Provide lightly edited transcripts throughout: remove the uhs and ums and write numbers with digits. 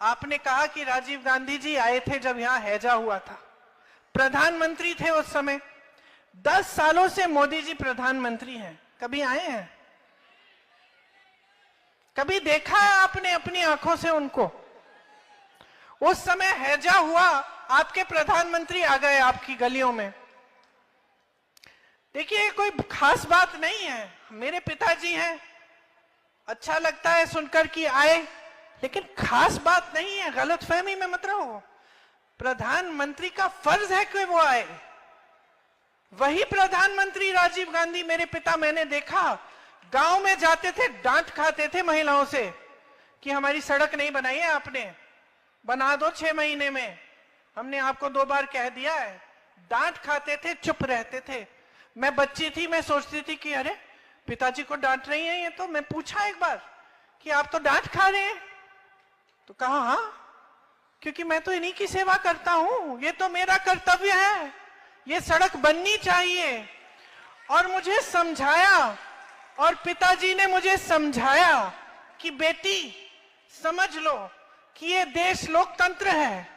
आपने कहा कि राजीव गांधी जी आए थे जब यहां हैजा हुआ था, प्रधानमंत्री थे उस समय। 10 सालों से मोदी जी प्रधानमंत्री हैं, कभी आए हैं? कभी देखा है आपने अपनी आंखों से उनको? उस समय हैजा हुआ, आपके प्रधानमंत्री आ गए आपकी गलियों में। देखिए कोई खास बात नहीं है, मेरे पिताजी हैं, अच्छा लगता है सुनकर कि आए, लेकिन खास बात नहीं है, गलतफहमी में मत रहो। प्रधानमंत्री का फर्ज है कि वो आए। वही प्रधानमंत्री राजीव गांधी, मेरे पिता, मैंने देखा गांव में जाते थे, डांट खाते थे महिलाओं से कि हमारी सड़क नहीं बनाई है आपने, बना दो 6 महीने में, हमने आपको 2 बार कह दिया है। डांट खाते थे, चुप रहते थे। मैं बच्ची थी, मैं सोचती थी कि अरे पिताजी को डांट रही है ये, तो मैं पूछा एक बार कि आप तो डांट खा रहे हैं, तो कहा हाँ, क्योंकि मैं तो इन्हीं की सेवा करता हूं, ये तो मेरा कर्तव्य है, ये सड़क बननी चाहिए। और मुझे समझाया, और पिताजी ने मुझे समझाया कि बेटी समझ लो कि ये देश लोकतंत्र है,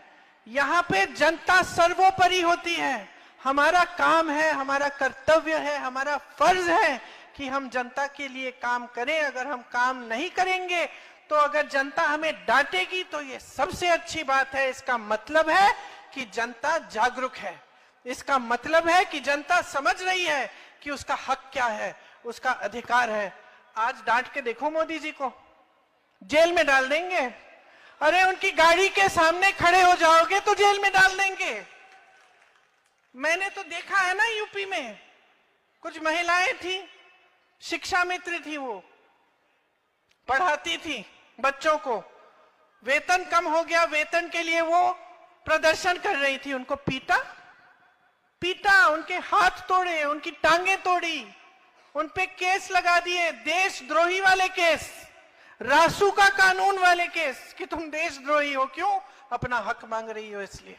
यहां पे जनता सर्वोपरि होती है। हमारा काम है, हमारा कर्तव्य है, हमारा फर्ज है कि हम जनता के लिए काम करें। अगर हम काम नहीं करेंगे तो अगर जनता हमें डांटेगी तो ये सबसे अच्छी बात है। इसका मतलब है कि जनता जागरूक है, इसका मतलब है कि जनता समझ रही है कि उसका हक क्या है, उसका अधिकार है। आज डांट के देखो मोदी जी को, जेल में डाल देंगे। अरे उनकी गाड़ी के सामने खड़े हो जाओगे तो जेल में डाल देंगे। मैंने तो देखा है ना, यूपी में कुछ महिलाएं थी, शिक्षा मित्र थी, वो पढ़ाती थी बच्चों को, वेतन कम हो गया, वेतन के लिए वो प्रदर्शन कर रही थी, उनको पीटा, उनके हाथ तोड़े, उनकी टांगें तोड़ी, उन पे केस लगा दिए, देशद्रोही वाले केस, रासू का कानून वाले केस कि तुम देशद्रोही हो, क्यों? अपना हक मांग रही हो इसलिए।